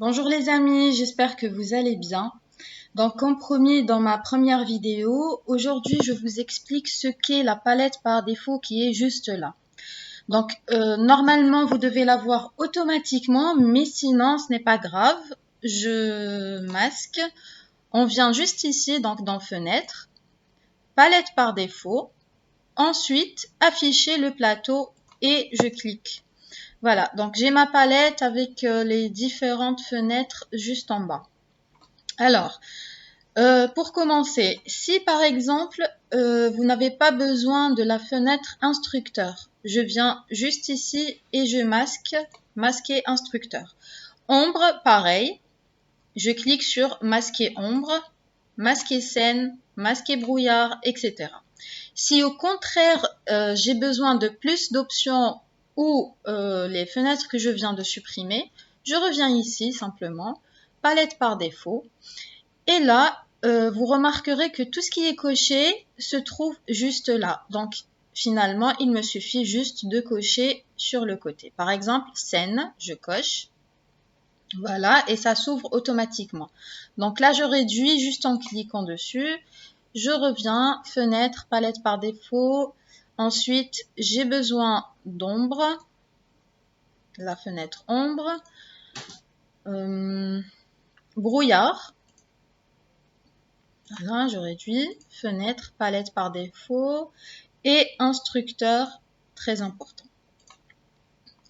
Bonjour les amis, j'espère que vous allez bien. Donc comme promis dans ma première vidéo, aujourd'hui je vous explique ce qu'est la palette par défaut qui est juste là. Donc normalement vous devez la voir automatiquement, mais sinon ce n'est pas grave. Je masque, on vient juste ici donc dans Fenêtre, palette par défaut, ensuite afficher le plateau et je clique. Voilà, donc j'ai ma palette avec les différentes fenêtres juste en bas. Alors, pour commencer, si par exemple, vous n'avez pas besoin de la fenêtre instructeur, je viens juste ici et je masquer instructeur. Ombre, pareil, je clique sur masquer ombre, masquer scène, masquer brouillard, etc. Si au contraire, j'ai besoin de plus d'options ou les fenêtres que je viens de supprimer, je reviens ici simplement, palette par défaut. Et là, vous remarquerez que tout ce qui est coché se trouve juste là. Donc, finalement, il me suffit juste de cocher sur le côté. Par exemple, scène, je coche. Voilà, et ça s'ouvre automatiquement. Donc là, je réduis juste en cliquant dessus. Je reviens, fenêtre, palette par défaut. Ensuite, j'ai besoin d'ombre. La fenêtre ombre. Brouillard. Voilà, je réduis. Fenêtre, palette par défaut. Et instructeur, très important.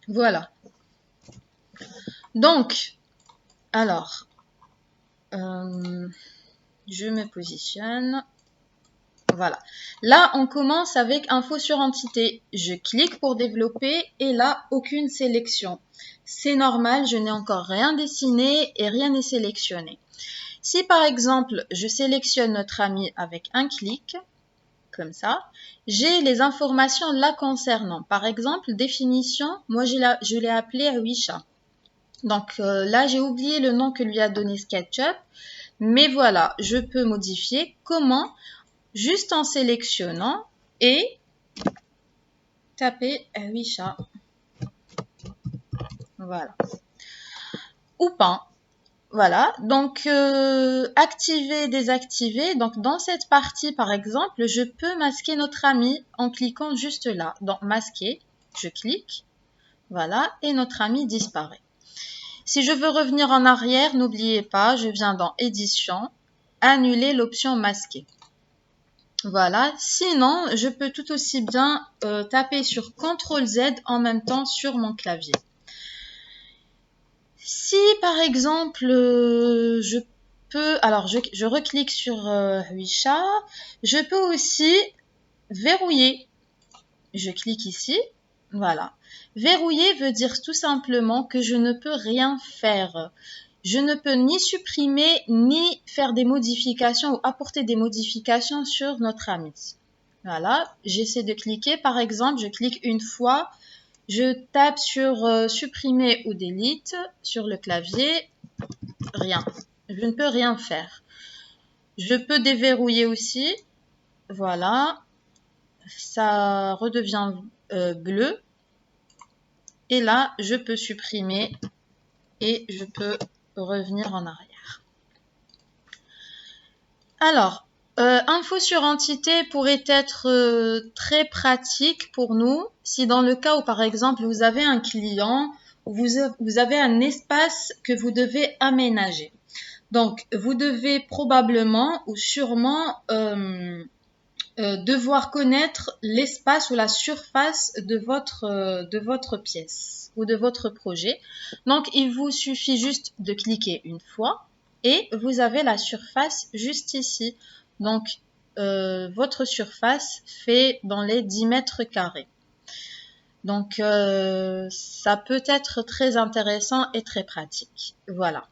Voilà. Donc, alors, je me positionne. Voilà. Là, on commence avec info sur entité. Je clique pour développer et là, aucune sélection. C'est normal, je n'ai encore rien dessiné et rien n'est sélectionné. Si par exemple, je sélectionne notre ami avec un clic, comme ça, j'ai les informations là concernant. Par exemple, définition, moi je l'ai appelé Awisha. Donc là, j'ai oublié le nom que lui a donné SketchUp, mais voilà, je peux modifier. Comment? Juste en sélectionnant et taper Awisha. Voilà. Ou pas. Voilà, donc activer, désactiver. Donc dans cette partie, par exemple, je peux masquer notre ami en cliquant juste là. Donc masquer, je clique, voilà, et notre ami disparaît. Si je veux revenir en arrière, n'oubliez pas, je viens dans édition, annuler l'option masquer. Voilà, sinon, je peux tout aussi bien taper sur CTRL Z en même temps sur mon clavier. Si par exemple, je peux, alors je reclique sur Awisha, je peux aussi verrouiller. Je clique ici, voilà. Verrouiller veut dire tout simplement que je ne peux rien faire. Je ne peux ni supprimer, ni faire des modifications ou apporter des modifications sur notre ami. Voilà, j'essaie de cliquer, par exemple, je clique une fois, je tape sur supprimer ou delete sur le clavier, rien. Je ne peux rien faire. Je peux déverrouiller aussi, voilà, ça redevient bleu. Et là, je peux supprimer et je peux revenir en arrière. Alors, info sur entité pourrait être très pratique pour nous si dans le cas où, par exemple, vous avez un client, vous avez un espace que vous devez aménager. Donc, vous devez probablement ou sûrement devoir connaître l'espace ou la surface de votre pièce ou de votre projet. Donc, il vous suffit juste de cliquer une fois et vous avez la surface juste ici. Donc, votre surface fait dans les 10 mètres carrés. Donc, ça peut être très intéressant et très pratique. Voilà.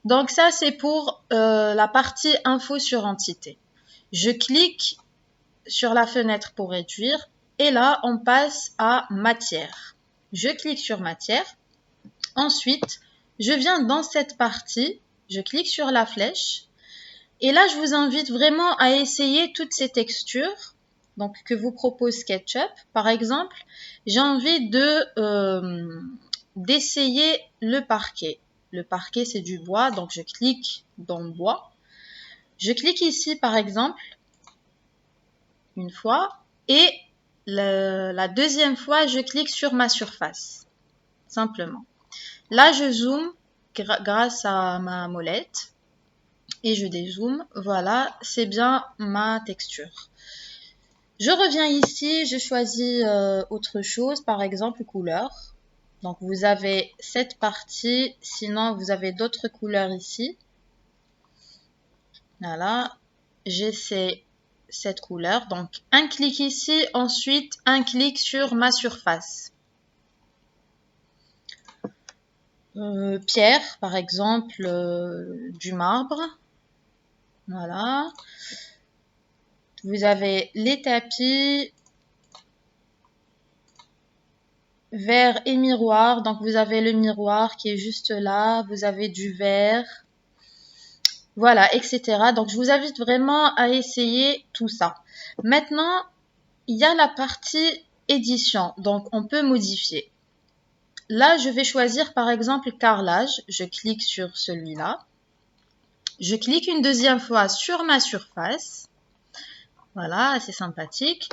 Donc, ça, c'est pour la partie info sur entité. Je clique sur la fenêtre pour réduire et là, on passe à matière. Je clique sur matière. Ensuite, je viens dans cette partie, je clique sur la flèche et là, je vous invite vraiment à essayer toutes ces textures donc, que vous propose SketchUp. Par exemple, j'ai envie d'essayer le parquet. Le parquet, c'est du bois, donc je clique dans bois. Je clique ici, par exemple, une fois, et la deuxième fois, je clique sur ma surface, simplement. Là, je zoome grâce à ma molette et je dézoome. Voilà, c'est bien ma texture. Je reviens ici, je choisis autre chose, par exemple couleur. Donc vous avez cette partie, sinon vous avez d'autres couleurs ici. Voilà, j'essaie cette couleur. Donc un clic ici, ensuite un clic sur ma surface. Pierre, par exemple, du marbre. Voilà. Vous avez les tapis, verre et miroir. Donc vous avez le miroir qui est juste là. Vous avez du verre. Voilà, etc. Donc je vous invite vraiment à essayer tout ça. Maintenant, il y a la partie édition. Donc on peut modifier. Là, je vais choisir par exemple carrelage. Je clique sur celui-là. Je clique une deuxième fois sur ma surface. Voilà, assez sympathique.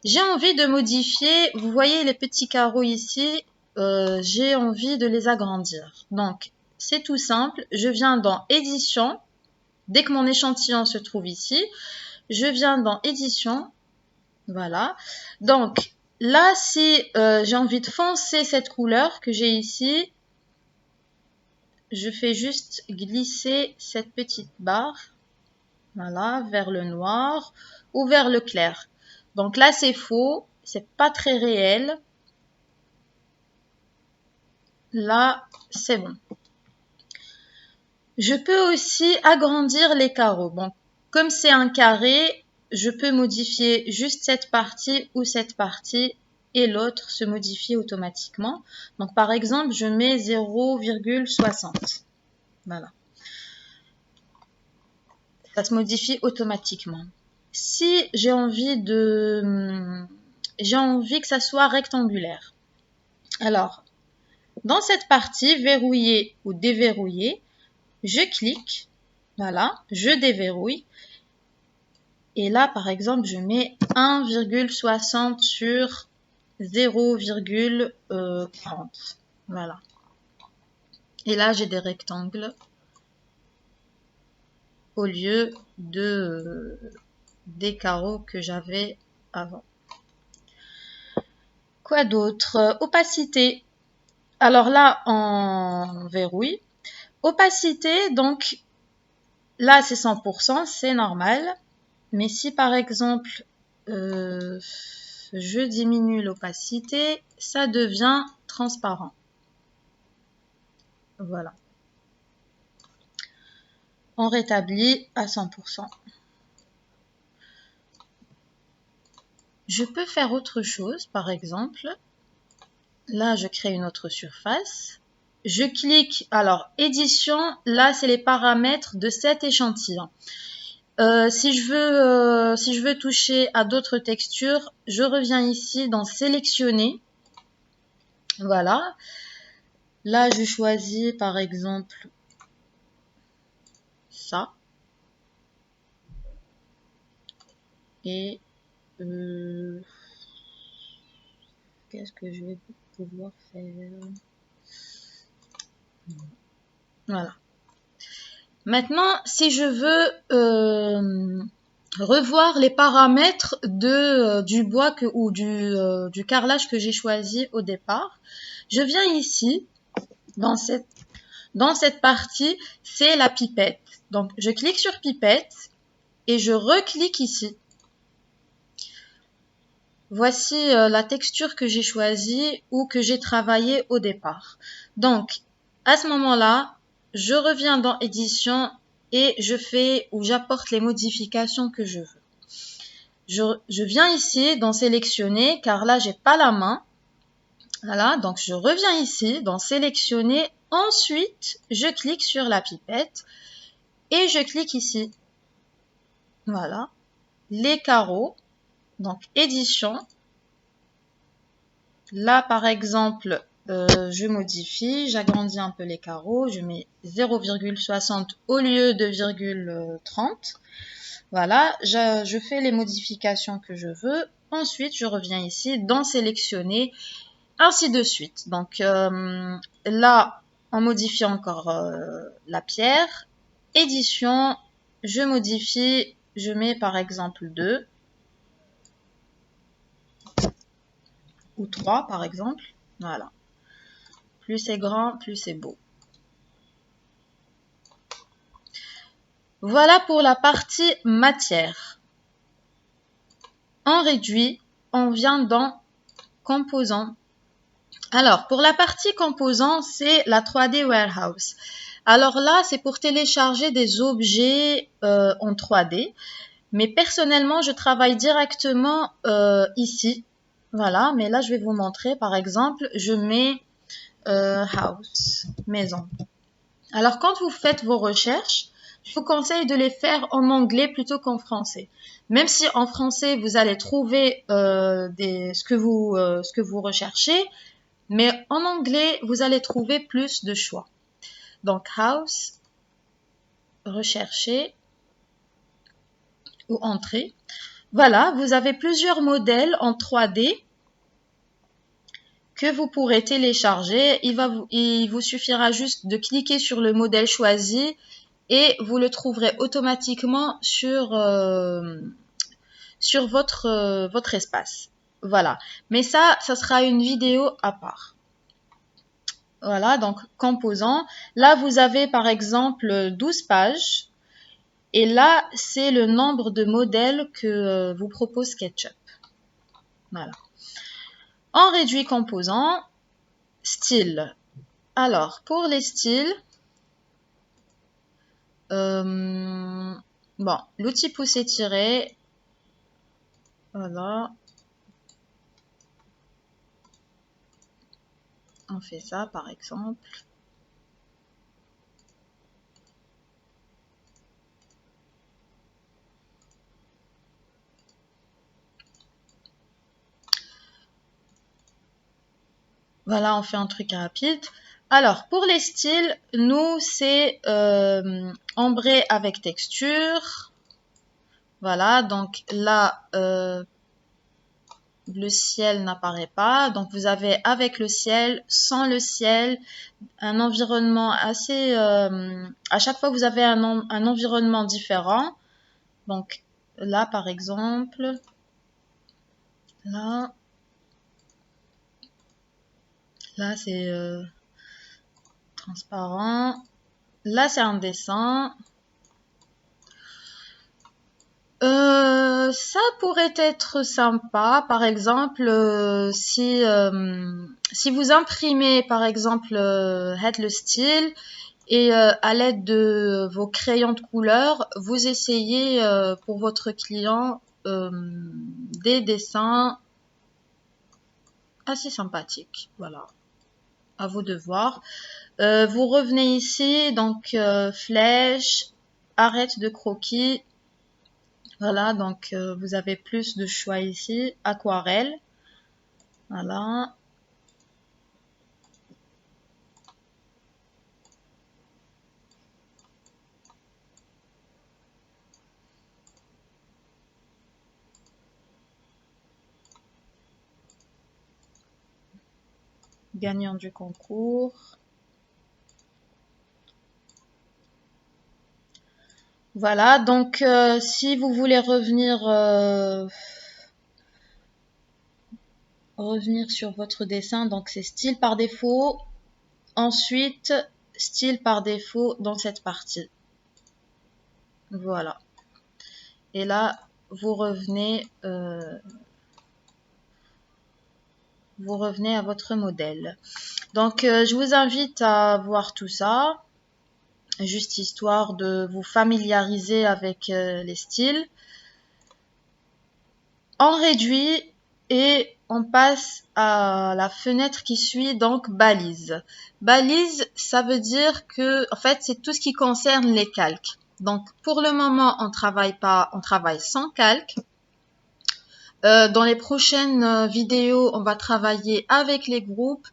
J'ai envie de modifier, vous voyez les petits carreaux ici, j'ai envie de les agrandir. Donc, c'est tout simple, je viens dans édition, dès que mon échantillon se trouve ici, je viens dans édition, voilà. Donc, là, si j'ai envie de foncer cette couleur que j'ai ici, je fais juste glisser cette petite barre, voilà, vers le noir ou vers le clair. Donc là, c'est faux, c'est pas très réel. Là, c'est bon. Je peux aussi agrandir les carreaux. Bon, comme c'est un carré, je peux modifier juste cette partie ou cette partie et l'autre se modifie automatiquement. Donc par exemple, je mets 0,60. Voilà. Ça se modifie automatiquement. Si j'ai envie que ça soit rectangulaire. Alors, dans cette partie, verrouiller ou déverrouiller, je clique, voilà, je déverrouille. Et là, par exemple, je mets 1,60 sur 0,30. Voilà. Et là, j'ai des rectangles au lieu des carreaux que j'avais avant. Quoi d'autre? Opacité. Alors là, on verrouille. Opacité, donc là, c'est 100%, c'est normal. Mais si par exemple, je diminue l'opacité, ça devient transparent. Voilà. On rétablit à 100%. Je peux faire autre chose, par exemple. Là, je crée une autre surface. Je clique, alors, édition, là, c'est les paramètres de cet échantillon. Si je veux toucher à d'autres textures, je reviens ici dans sélectionner. Voilà. Là, je choisis par exemple ça. Et qu'est-ce que je vais pouvoir faire? Voilà. Maintenant, si je veux revoir les paramètres du bois ou du carrelage que j'ai choisi au départ, je viens ici, dans cette partie, c'est la pipette. Donc, je clique sur pipette et je reclique ici. Voici la texture que j'ai choisie ou que j'ai travaillée au départ. Donc, à ce moment-là, je reviens dans édition et je fais ou j'apporte les modifications que je veux. Je viens ici dans sélectionner car là, j'ai pas la main. Voilà, donc je reviens ici dans sélectionner. Ensuite, je clique sur la pipette et je clique ici. Voilà, les carreaux. Donc, édition. Là, par exemple, je modifie, j'agrandis un peu les carreaux, je mets 0,60 au lieu de 0,30. Voilà, je fais les modifications que je veux. Ensuite, je reviens ici dans sélectionner, ainsi de suite. Donc là, on modifie encore la pierre. Édition, je modifie, je mets par exemple 2 ou 3 par exemple. Voilà. Plus c'est grand, plus c'est beau. Voilà pour la partie matière. On réduit, on vient dans composants. Alors, pour la partie composants, c'est la 3D Warehouse. Alors là, c'est pour télécharger des objets en 3D. Mais personnellement, je travaille directement ici. Voilà, mais là, je vais vous montrer. Par exemple, je mets house, maison. Alors, quand vous faites vos recherches, je vous conseille de les faire en anglais plutôt qu'en français. Même si en français, vous allez trouver ce que vous recherchez, mais en anglais, vous allez trouver plus de choix. Donc, house, rechercher ou entrer. Voilà, vous avez plusieurs modèles en 3D que vous pourrez télécharger. Il vous suffira juste de cliquer sur le modèle choisi et vous le trouverez automatiquement sur votre espace. Voilà. Mais ça sera une vidéo à part. Voilà, donc composants. Là, vous avez par exemple 12 pages. Et là, c'est le nombre de modèles que vous propose SketchUp. Voilà. On réduit composants. Style. Alors, pour les styles, bon, l'outil pousser-tirer, voilà, on fait ça par exemple. Voilà, on fait un truc rapide. Alors, pour les styles, nous, c'est ombré avec texture. Voilà, donc là, le ciel n'apparaît pas. Donc, vous avez avec le ciel, sans le ciel, un environnement assez... à chaque fois, vous avez un environnement différent. Donc, là, par exemple, là c'est transparent. Là, c'est un dessin. Ça pourrait être sympa, par exemple, si vous imprimez, par exemple, le style et à l'aide de vos crayons de couleur, vous essayez pour votre client des dessins assez sympathiques. Voilà, à vous de voir. Vous revenez ici, donc flèche, arrête de croquis. Voilà, donc vous avez plus de choix ici. Aquarelle. Voilà. Gagnant du concours. Voilà, donc si vous voulez revenir sur votre dessin, donc c'est style par défaut. Ensuite, style par défaut dans cette partie. Voilà. Et là, vous revenez à votre modèle. Donc, je vous invite à voir tout ça, juste histoire de vous familiariser avec les styles. On réduit et on passe à la fenêtre qui suit, donc balise. Balise, ça veut dire que, en fait, c'est tout ce qui concerne les calques. Donc, pour le moment, on travaille sans calque. Dans les prochaines vidéos, on va travailler avec les groupes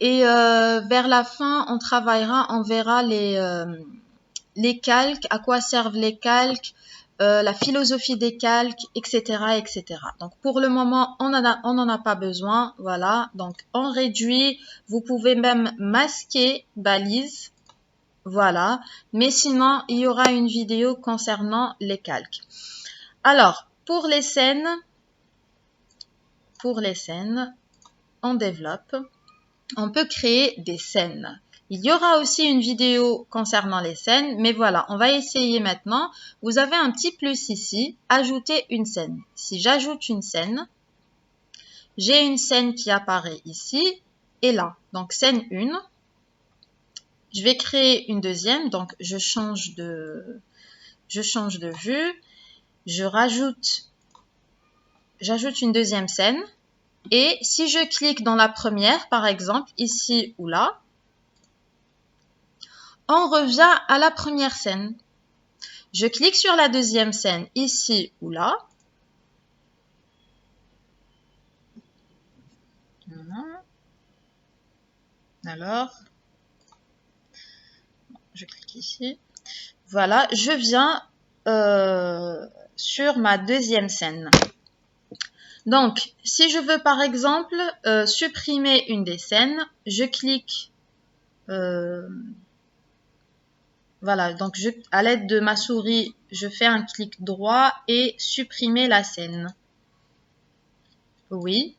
Et vers la fin, on verra les calques, à quoi servent les calques, la philosophie des calques, etc., etc. Donc pour le moment, on n'en a pas besoin. Voilà. Donc on réduit. Vous pouvez même masquer balise. Voilà. Mais sinon, il y aura une vidéo concernant les calques. Alors, pour les scènes, on développe. On peut créer des scènes. Il y aura aussi une vidéo concernant les scènes, mais voilà, on va essayer maintenant. Vous avez un petit plus ici, ajouter une scène. Si j'ajoute une scène, j'ai une scène qui apparaît ici et là. Donc scène 1. Je vais créer une deuxième, donc je change de vue. J'ajoute une deuxième scène. Et si je clique dans la première, par exemple, ici ou là, on revient à la première scène. Je clique sur la deuxième scène, ici ou là. Alors, je clique ici. Voilà, je viens sur ma deuxième scène. Donc, si je veux par exemple supprimer une des scènes, je clique. Voilà, donc à l'aide de ma souris, je fais un clic droit et supprimer la scène. Oui,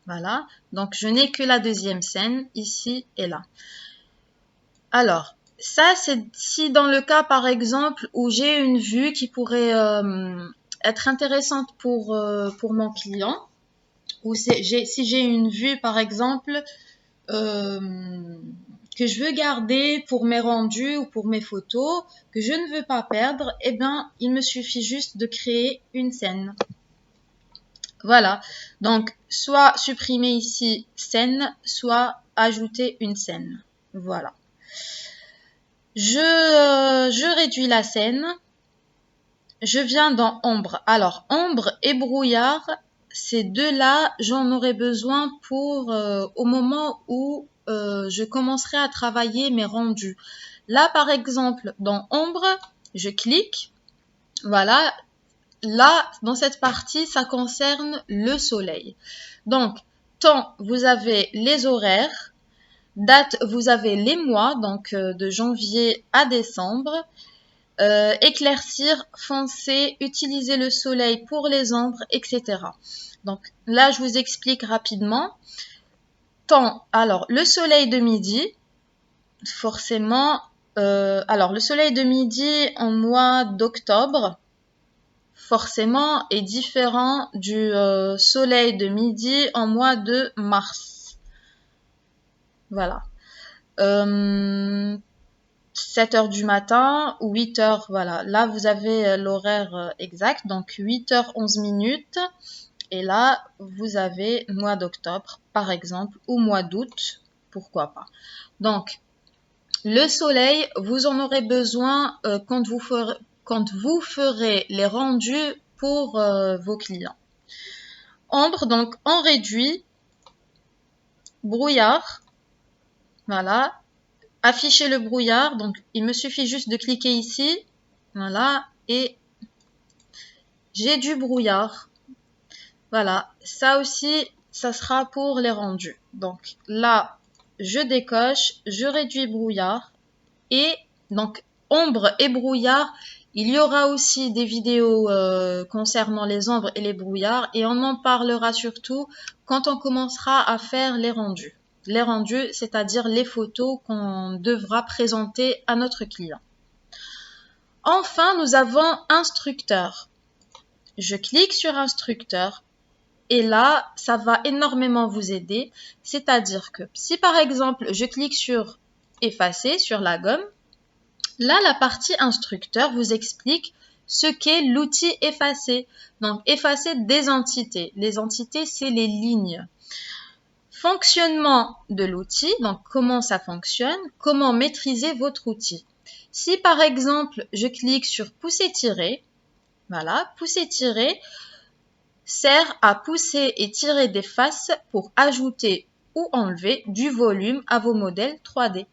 voilà. Donc, je n'ai que la deuxième scène, ici et là. Alors, ça, c'est si dans le cas, par exemple, où j'ai une vue qui pourrait être intéressante pour mon client, ou si j'ai une vue, par exemple, que je veux garder pour mes rendus ou pour mes photos, que je ne veux pas perdre, eh bien, il me suffit juste de créer une scène. Voilà. Donc, soit supprimer ici scène, soit ajouter une scène. Voilà. Je réduis la scène. Je viens dans ombre. Alors, ombre et brouillard, ces deux-là, j'en aurai besoin pour au moment où je commencerai à travailler mes rendus. Là, par exemple, dans ombre, je clique. Voilà. Là, dans cette partie, ça concerne le soleil. Donc, temps, vous avez les horaires. Date, vous avez les mois, donc de janvier à décembre. Éclaircir, foncer, utiliser le soleil pour les ombres, etc. Donc là, je vous explique rapidement. Temps, alors le soleil de midi, forcément, alors le soleil de midi en mois d'octobre, forcément, est différent du soleil de midi en mois de mars. Voilà. 7 heures du matin ou 8 heures, voilà. Là, vous avez l'horaire exact, donc 8h11 minutes. Et là, vous avez mois d'octobre, par exemple, ou mois d'août, pourquoi pas. Donc, le soleil, vous en aurez besoin quand vous ferez les rendus pour vos clients. Ombre, donc on réduit. Brouillard, voilà. Afficher le brouillard, donc il me suffit juste de cliquer ici, voilà, et j'ai du brouillard. Voilà, ça aussi, ça sera pour les rendus. Donc là, je décoche, je réduis brouillard, et donc ombre et brouillard, il y aura aussi des vidéos concernant les ombres et les brouillards, et on en parlera surtout quand on commencera à faire les rendus. Les rendus, c'est-à-dire les photos qu'on devra présenter à notre client. Enfin, nous avons instructeur. Je clique sur instructeur et là, ça va énormément vous aider. C'est-à-dire que si par exemple, je clique sur effacer, sur la gomme, là, la partie instructeur vous explique ce qu'est l'outil effacer. Donc, effacer des entités. Les entités, c'est les lignes. Fonctionnement de l'outil, donc comment ça fonctionne, comment maîtriser votre outil. Si par exemple, je clique sur pousser-tirer, voilà, pousser-tirer sert à pousser et tirer des faces pour ajouter ou enlever du volume à vos modèles 3D.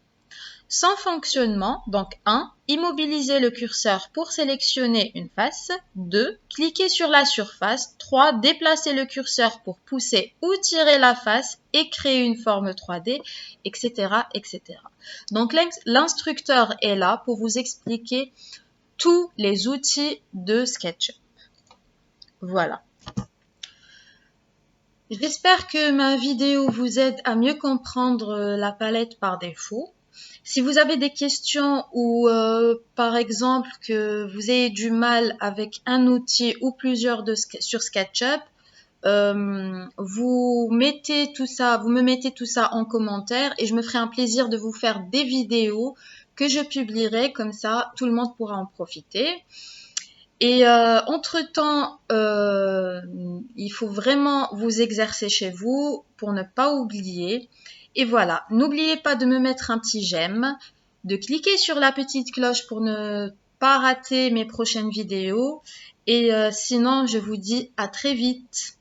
Sans fonctionnement, donc 1. Immobiliser le curseur pour sélectionner une face. 2. Cliquer sur la surface. 3. Déplacer le curseur pour pousser ou tirer la face et créer une forme 3D, etc. etc. Donc l'instructeur est là pour vous expliquer tous les outils de SketchUp. Voilà. J'espère que ma vidéo vous aide à mieux comprendre la palette par défaut. Si vous avez des questions ou par exemple que vous ayez du mal avec un outil ou plusieurs sur SketchUp, vous me mettez tout ça en commentaire et je me ferai un plaisir de vous faire des vidéos que je publierai, comme ça tout le monde pourra en profiter. Et entre-temps, il faut vraiment vous exercer chez vous pour ne pas oublier. Et voilà, n'oubliez pas de me mettre un petit j'aime, de cliquer sur la petite cloche pour ne pas rater mes prochaines vidéos. Et sinon, je vous dis à très vite.